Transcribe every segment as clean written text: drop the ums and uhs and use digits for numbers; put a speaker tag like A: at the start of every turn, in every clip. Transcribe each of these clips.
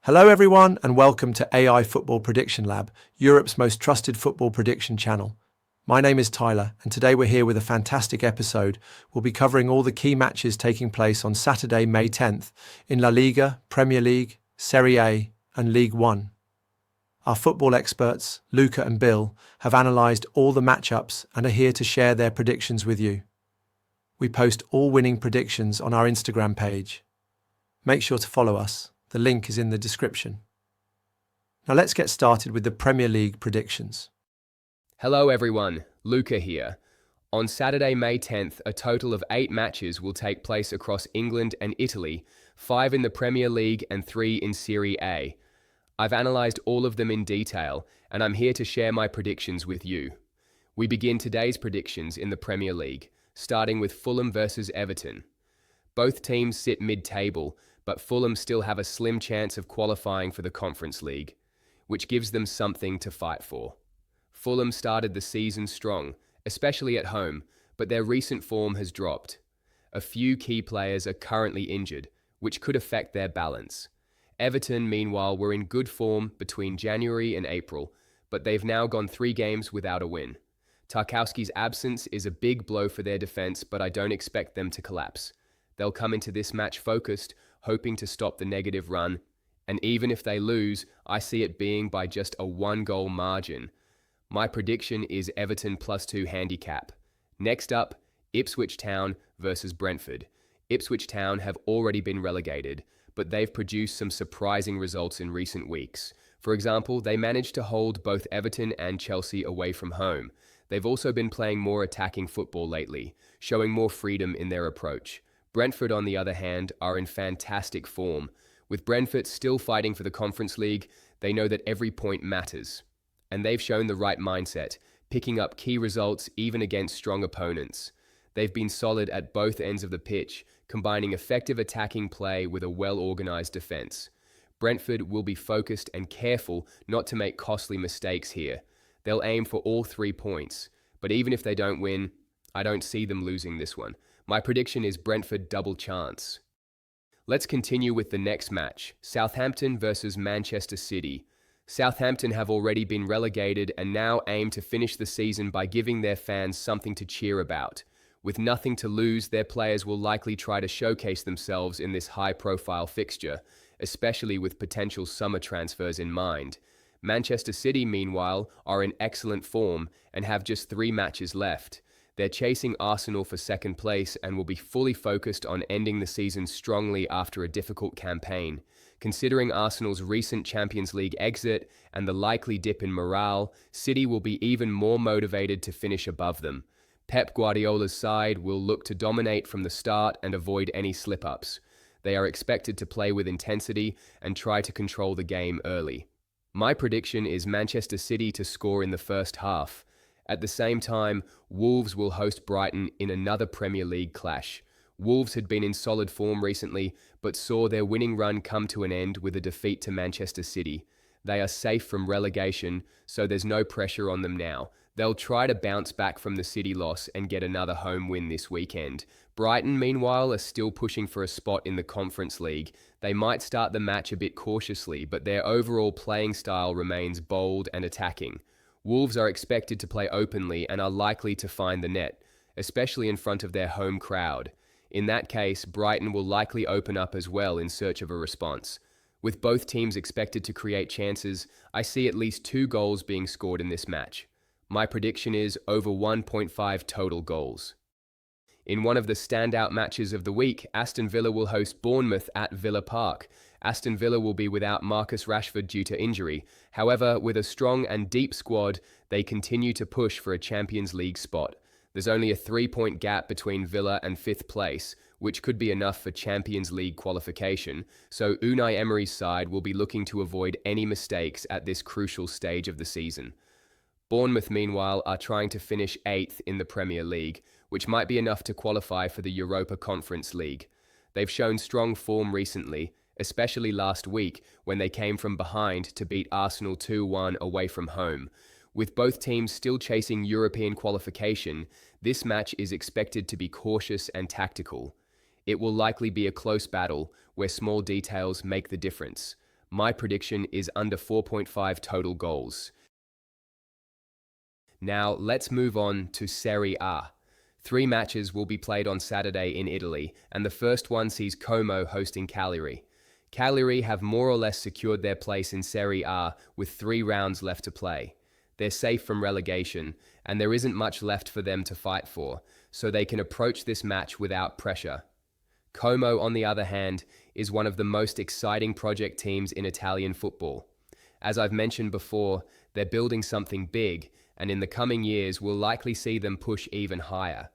A: Hello everyone and welcome to AI Football Prediction Lab, Europe's most trusted football prediction channel. My name is Tyler and today we're here with a fantastic episode. We'll be covering all the key matches taking place on Saturday, May 10th in La Liga, Premier League, Serie A and Ligue 1. Our football experts, Luca and Bill, have analysed all the matchups and are here to share their predictions with you. We post all winning predictions on our Instagram page. Make sure to follow us. The link is in the description. Now let's get started with the Premier League predictions.
B: Hello everyone, Luca here. On Saturday, May 10th, a total of 8 matches will take place across England and Italy, 5 in the Premier League and 3 in Serie A. I've analysed all of them in detail, and I'm here to share my predictions with you. We begin today's predictions in the Premier League, starting with Fulham versus Everton. Both teams sit mid-table, but Fulham still have a slim chance of qualifying for the Conference League, which gives them something to fight for. Fulham started the season strong, especially at home, but their recent form has dropped. A few key players are currently injured, which could affect their balance. Everton, meanwhile, were in good form between January and April, but they've now gone 3 games without a win. Tarkowski's absence is a big blow for their defence, but I don't expect them to collapse. They'll come into this match focused, hoping to stop the negative run, and even if they lose, I see it being by just a 1-goal margin. My prediction is Everton +2 handicap. Next up, Ipswich Town versus Brentford. Ipswich Town have already been relegated, but they've produced some surprising results in recent weeks. For example, they managed to hold both Everton and Chelsea away from home. They've also been playing more attacking football lately, showing more freedom in their approach. Brentford, on the other hand, are in fantastic form. With Brentford still fighting for the Conference League, they know that every point matters. And they've shown the right mindset, picking up key results even against strong opponents. They've been solid at both ends of the pitch, combining effective attacking play with a well-organised defence. Brentford will be focused and careful not to make costly mistakes here. They'll aim for all 3 points, but even if they don't win, I don't see them losing this one. My prediction is Brentford double chance. Let's continue with the next match, Southampton versus Manchester City. Southampton have already been relegated and now aim to finish the season by giving their fans something to cheer about. With nothing to lose, their players will likely try to showcase themselves in this high-profile fixture, especially with potential summer transfers in mind. Manchester City, meanwhile, are in excellent form and have just 3 matches left. They're chasing Arsenal for second place and will be fully focused on ending the season strongly after a difficult campaign. Considering Arsenal's recent Champions League exit and the likely dip in morale, City will be even more motivated to finish above them. Pep Guardiola's side will look to dominate from the start and avoid any slip-ups. They are expected to play with intensity and try to control the game early. My prediction is Manchester City to score in the first half. At the same time, Wolves will host Brighton in another Premier League clash. Wolves had been in solid form recently, but saw their winning run come to an end with a defeat to Manchester City. They are safe from relegation, so there's no pressure on them now. They'll try to bounce back from the City loss and get another home win this weekend. Brighton, meanwhile, are still pushing for a spot in the Conference League. They might start the match a bit cautiously, but their overall playing style remains bold and attacking. Wolves are expected to play openly and are likely to find the net, especially in front of their home crowd. In that case, Brighton will likely open up as well in search of a response. With both teams expected to create chances, I see at least 2 goals being scored in this match. My prediction is over 1.5 total goals. In one of the standout matches of the week, Aston Villa will host Bournemouth at Villa Park. Aston Villa will be without Marcus Rashford due to injury. However, with a strong and deep squad, they continue to push for a Champions League spot. There's only a 3-point gap between Villa and 5th place, which could be enough for Champions League qualification, so Unai Emery's side will be looking to avoid any mistakes at this crucial stage of the season. Bournemouth, meanwhile, are trying to finish 8th in the Premier League, which might be enough to qualify for the Europa Conference League. They've shown strong form recently, especially last week when they came from behind to beat Arsenal 2-1 away from home. With both teams still chasing European qualification, this match is expected to be cautious and tactical. It will likely be a close battle where small details make the difference. My prediction is under 4.5 total goals. Now, let's move on to Serie A. 3 matches will be played on Saturday in Italy, and the first one sees Como hosting Cagliari. Cagliari have more or less secured their place in Serie A with 3 rounds left to play. They're safe from relegation, and there isn't much left for them to fight for, so they can approach this match without pressure. Como, on the other hand, is one of the most exciting project teams in Italian football. As I've mentioned before, they're building something big, and in the coming years we'll likely see them push even higher.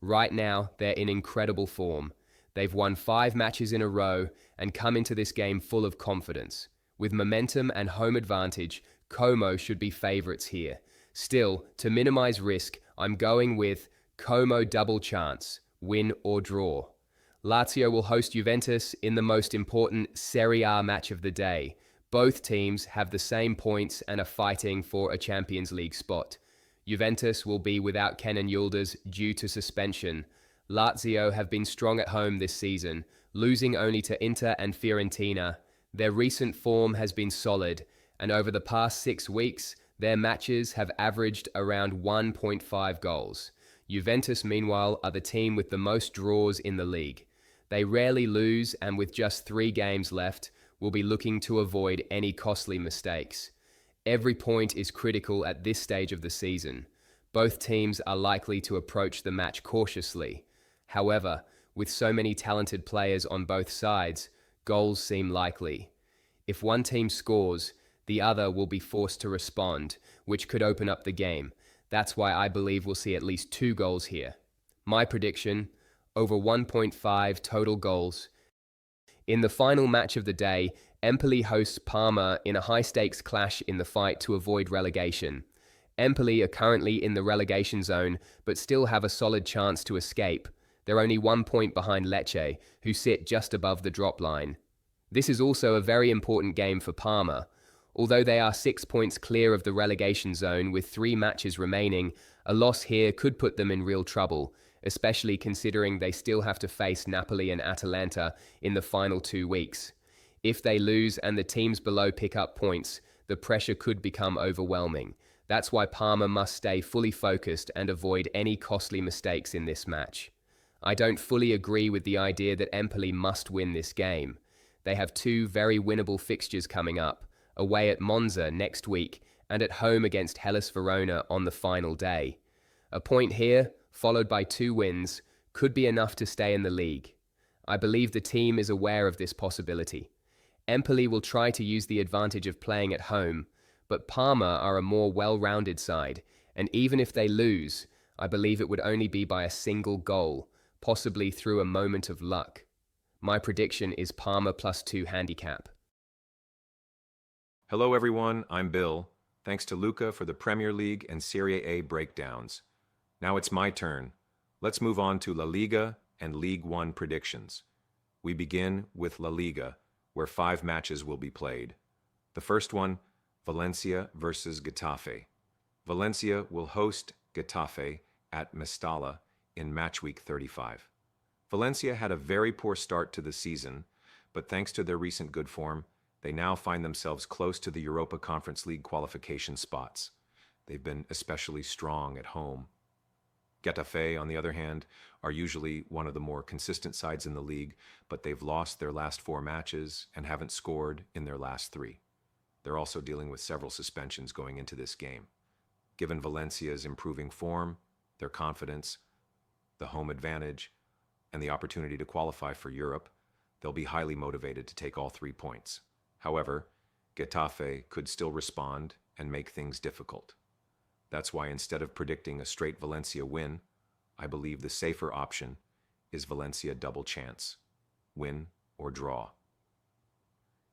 B: Right now, they're in incredible form. They've won 5 matches in a row and come into this game full of confidence. With momentum and home advantage, Como should be favourites here. Still, to minimise risk, I'm going with Como double chance, win or draw. Lazio will host Juventus in the most important Serie A match of the day. Both teams have the same points and are fighting for a Champions League spot. Juventus will be without Kenan Yildiz due to suspension. Lazio have been strong at home this season, losing only to Inter and Fiorentina. Their recent form has been solid, and over the past 6 weeks, their matches have averaged around 1.5 goals. Juventus, meanwhile, are the team with the most draws in the league. They rarely lose, and with just 3 games left, will be looking to avoid any costly mistakes. Every point is critical at this stage of the season. Both teams are likely to approach the match cautiously. However, with so many talented players on both sides, goals seem likely. If one team scores, the other will be forced to respond, which could open up the game. That's why I believe we'll see at least 2 goals here. My prediction, over 1.5 total goals. In the final match of the day, Empoli hosts Parma in a high-stakes clash in the fight to avoid relegation. Empoli are currently in the relegation zone, but still have a solid chance to escape. They're only 1 point behind Lecce, who sit just above the drop line. This is also a very important game for Parma. Although they are 6 points clear of the relegation zone with 3 matches remaining, a loss here could put them in real trouble, especially considering they still have to face Napoli and Atalanta in the final 2 weeks. If they lose and the teams below pick up points, the pressure could become overwhelming. That's why Parma must stay fully focused and avoid any costly mistakes in this match. I don't fully agree with the idea that Empoli must win this game. They have 2 very winnable fixtures coming up, away at Monza next week and at home against Hellas Verona on the final day. A point here, followed by 2 wins, could be enough to stay in the league. I believe the team is aware of this possibility. Empoli will try to use the advantage of playing at home, but Parma are a more well-rounded side, and even if they lose, I believe it would only be by a single goal, possibly through a moment of luck. My prediction is Parma +2 handicap.
C: Hello everyone, I'm Bill. Thanks to Luca for the Premier League and Serie A breakdowns. Now it's my turn. Let's move on to La Liga and League One predictions. We begin with La Liga, where 5 matches will be played. The first one, Valencia versus Getafe. Valencia will host Getafe at Mestalla in match week 35. Valencia had a very poor start to the season, but thanks to their recent good form, they now find themselves close to the Europa Conference League qualification spots. They've been especially strong at home. Getafe, on the other hand, are usually one of the more consistent sides in the league, but they've lost their last 4 matches and haven't scored in their last 3. They're also dealing with several suspensions going into this game. Given Valencia's improving form, their confidence, the home advantage, and the opportunity to qualify for Europe, they'll be highly motivated to take all 3 points. However, Getafe could still respond and make things difficult. That's why instead of predicting a straight Valencia win, I believe the safer option is Valencia double chance, win or draw.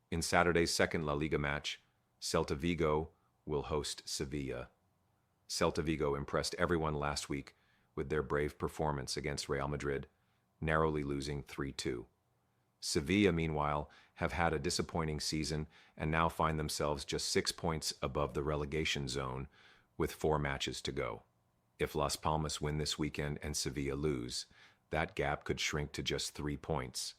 C: In Saturday's second La Liga match, Celta Vigo will host Sevilla. Celta Vigo impressed everyone last week with their brave performance against Real Madrid, narrowly losing 3-2. Sevilla, meanwhile, have had a disappointing season and now find themselves just 6 points above the relegation zone with 4 matches to go. If Las Palmas win this weekend and Sevilla lose, that gap could shrink to just 3 points,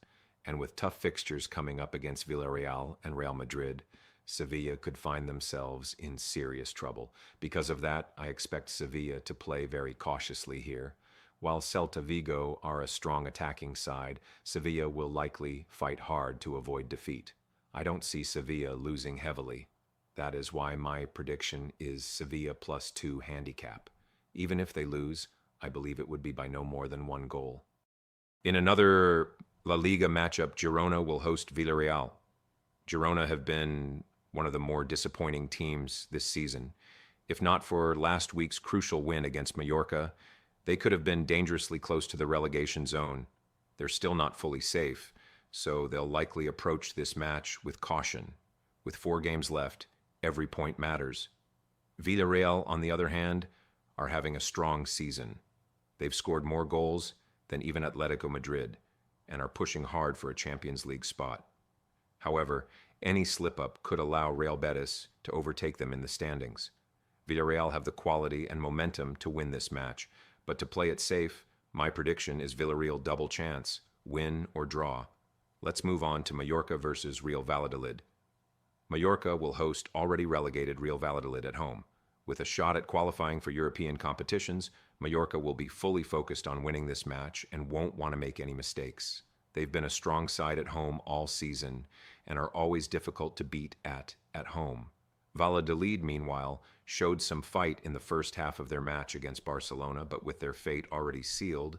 C: and with tough fixtures coming up against Villarreal and Real Madrid, Sevilla could find themselves in serious trouble. Because of that, I expect Sevilla to play very cautiously here. While Celta Vigo are a strong attacking side, Sevilla will likely fight hard to avoid defeat. I don't see Sevilla losing heavily. That is why my prediction is Sevilla +2 handicap. Even if they lose, I believe it would be by no more than 1 goal. In another La Liga matchup, Girona will host Villarreal. Girona have been one of the more disappointing teams this season. If not for last week's crucial win against Mallorca, they could have been dangerously close to the relegation zone. They're still not fully safe, so they'll likely approach this match with caution. With 4 games left, every point matters. Villarreal, on the other hand, are having a strong season. They've scored more goals than even Atlético Madrid and are pushing hard for a Champions League spot. However, any slip-up could allow Real Betis to overtake them in the standings. Villarreal have the quality and momentum to win this match, but to play it safe, my prediction is Villarreal double chance, win or draw. Let's move on to Mallorca versus Real Valladolid. Mallorca will host already relegated Real Valladolid at home. With a shot at qualifying for European competitions, Mallorca will be fully focused on winning this match and won't want to make any mistakes. They've been a strong side at home all season and are always difficult to beat at home. Valladolid, meanwhile, showed some fight in the first half of their match against Barcelona, but with their fate already sealed,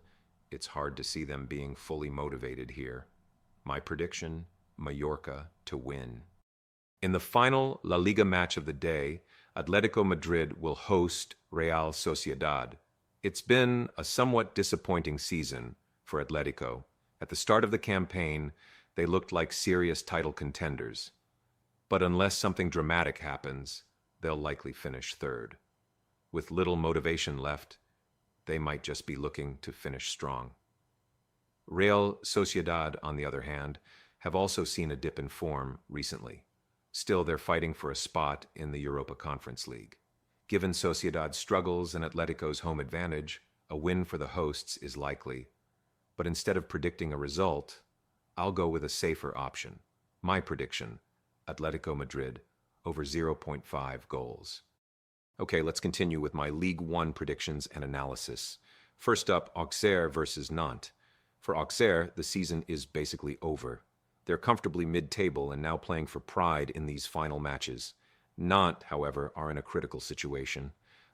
C: it's hard to see them being fully motivated here. My prediction, Mallorca to win. In the final La Liga match of the day, Atlético Madrid will host Real Sociedad. It's been a somewhat disappointing season for Atlético. At the start of the campaign, they looked like serious title contenders. But unless something dramatic happens, they'll likely finish third. With little motivation left, they might just be looking to finish strong. Real Sociedad, on the other hand, have also seen a dip in form recently. Still, they're fighting for a spot in the Europa Conference League. Given Sociedad's struggles and Atlético's home advantage, a win for the hosts is likely. But instead of predicting a result, I'll go with a safer option. My prediction, Atlético Madrid over 0.5 goals. Okay, let's continue with my Ligue 1 predictions and analysis. First up, Auxerre versus Nantes. For Auxerre, the season is basically over. They're comfortably mid-table and now playing for pride in these final matches. Nantes, however, are in a critical situation.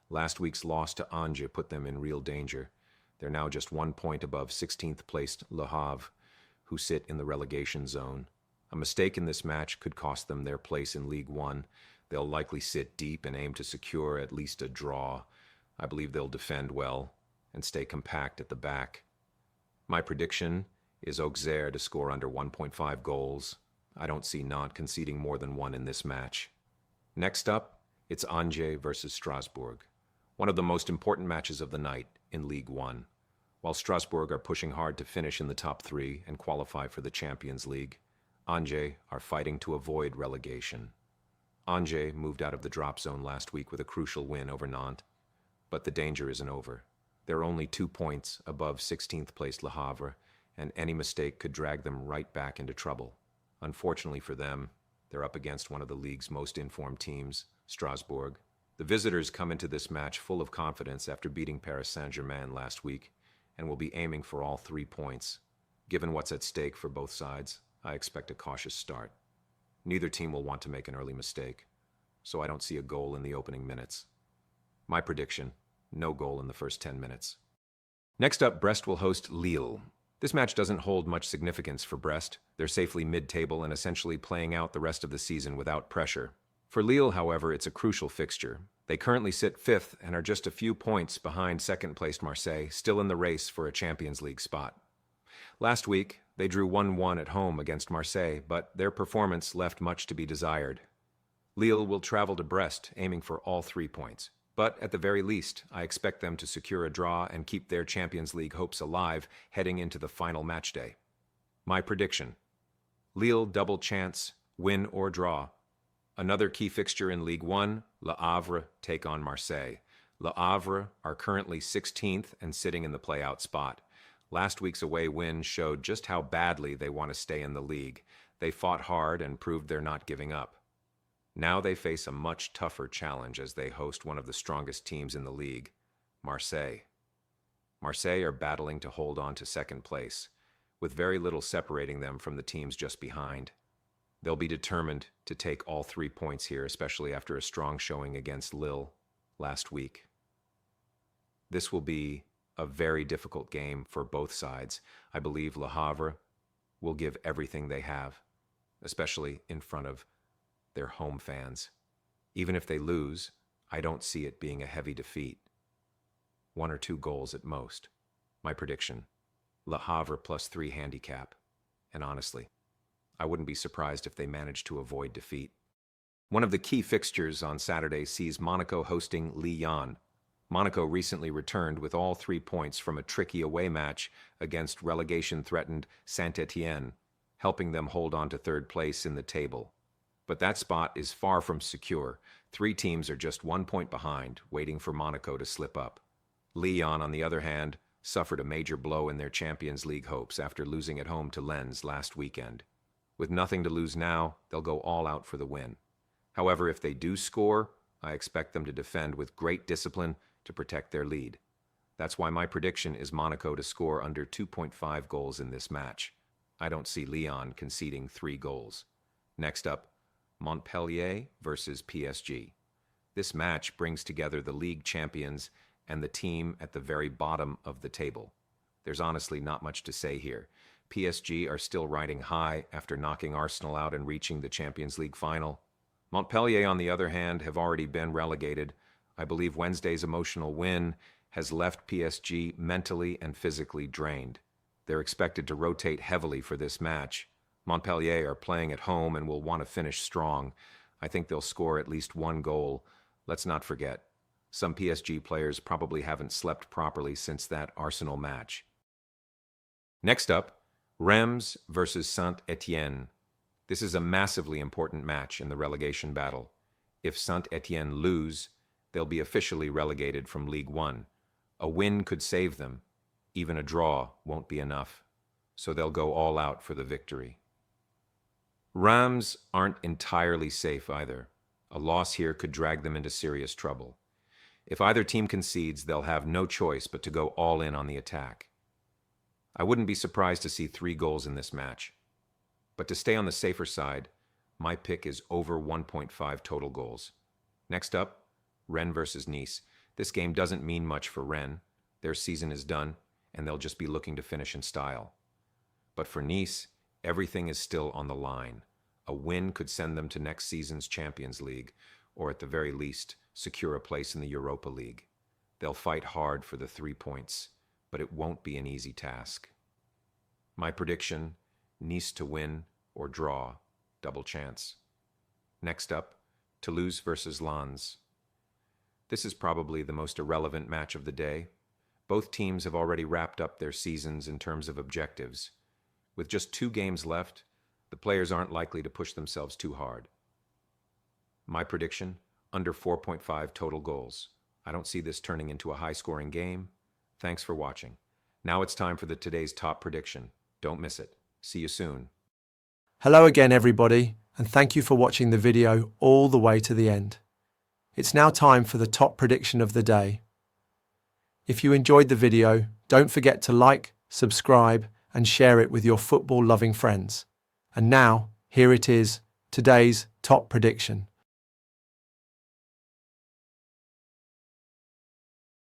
C: Last week's loss to Angers put them in real danger. They're now just 1 point above 16th placed Le Havre, who sit in the relegation zone. A mistake in this match could cost them their place in Ligue 1. They'll likely sit deep and aim to secure at least a draw. I believe they'll defend well and stay compact at the back. My prediction is Auxerre to score under 1.5 goals. I don't see Nantes conceding more than 1 in this match. Next up, it's Angers versus Strasbourg, one of the most important matches of the night in Ligue 1. While Strasbourg are pushing hard to finish in the top 3 and qualify for the Champions League, Angers are fighting to avoid relegation. Angers moved out of the drop zone last week with a crucial win over Nantes, but the danger isn't over. They're only 2 points above 16th placed Le Havre, and any mistake could drag them right back into trouble. Unfortunately for them, they're up against one of the league's most informed teams, Strasbourg. The visitors come into this match full of confidence after beating Paris Saint-Germain last week, and will be aiming for all 3 points. Given what's at stake for both sides, I expect a cautious start. Neither team will want to make an early mistake, so I don't see a goal in the opening minutes. My prediction, no goal in the first 10 minutes. Next up, Brest will host Lille. This match doesn't hold much significance for Brest. They're safely mid-table and essentially playing out the rest of the season without pressure. For Lille, however, it's a crucial fixture. They currently sit 5th and are just a few points behind second-placed Marseille, still in the race for a Champions League spot. Last week, they drew 1-1 at home against Marseille, but their performance left much to be desired. Lille will travel to Brest, aiming for all 3 points. But at the very least, I expect them to secure a draw and keep their Champions League hopes alive heading into the final match day. My prediction, Lille double chance, win or draw. Another key fixture in Ligue 1, Le Havre take on Marseille. Le Havre are currently 16th and sitting in the play-out spot. Last week's away win showed just how badly they want to stay in the league. They fought hard and proved they're not giving up. Now they face a much tougher challenge as they host one of the strongest teams in the league, Marseille. Marseille are battling to hold on to second place, with very little separating them from the teams just behind. They'll be determined to take all 3 points here, especially after a strong showing against Lille last week. This will be a very difficult game for both sides. I believe Le Havre will give everything they have, especially in front of their home fans. Even if they lose, I don't see it being a heavy defeat. 1 or 2 goals at most. My prediction, Le Havre +3 handicap. And honestly, I wouldn't be surprised if they managed to avoid defeat. One of the key fixtures on Saturday sees Monaco hosting Lyon. Monaco recently returned with all 3 points from a tricky away match against relegation-threatened St Etienne, helping them hold on to third place in the table. But that spot is far from secure. 3 teams are just 1 point behind, waiting for Monaco to slip up. Lyon, on the other hand, suffered a major blow in their Champions League hopes after losing at home to Lens last weekend. With nothing to lose now, they'll go all out for the win. However, if they do score, I expect them to defend with great discipline to protect their lead. That's why my prediction is Monaco to score under 2.5 goals in this match. I don't see Lyon conceding 3 goals. Next up, Montpellier versus PSG. This match brings together the league champions and the team at the very bottom of the table. There's honestly not much to say here. PSG are still riding high after knocking Arsenal out and reaching the Champions League final. Montpellier, on the other hand, have already been relegated. I believe Wednesday's emotional win has left PSG mentally and physically drained. They're expected to rotate heavily for this match. Montpellier are playing at home and will want to finish strong. I think they'll score at least 1 goal. Let's not forget, some PSG players probably haven't slept properly since that Arsenal match. Next up, Reims versus St Etienne. This is a massively important match in the relegation battle. If St Etienne lose, they'll be officially relegated from Ligue 1. A win could save them. Even a draw won't be enough. So they'll go all out for the victory. Reims aren't entirely safe either. A loss here could drag them into serious trouble. If either team concedes, they'll have no choice but to go all in on the attack. I wouldn't be surprised to see 3 goals in this match. But to stay on the safer side, my pick is over 1.5 total goals. Next up, Rennes versus Nice. This game doesn't mean much for Rennes. Their season is done, and they'll just be looking to finish in style. But for Nice, everything is still on the line. A win could send them to next season's Champions League, or at the very least, secure a place in the Europa League. They'll fight hard for the 3 points, but it won't be an easy task. My prediction, Nice to win or draw, double chance. Next up, Toulouse versus Lens. This is probably the most irrelevant match of the day. Both teams have already wrapped up their seasons in terms of objectives. With just 2 games left, the players aren't likely to push themselves too hard. My prediction, under 4.5 total goals. I don't see this turning into a high-scoring game. Thanks for watching. Now it's time for today's top prediction. Don't miss it. See you soon.
A: Hello again, everybody, and thank you for watching the video all the way to the end. It's now time for the top prediction of the day. If you enjoyed the video, don't forget to like, subscribe, and share it with your football-loving friends. And now, here it is, today's top prediction.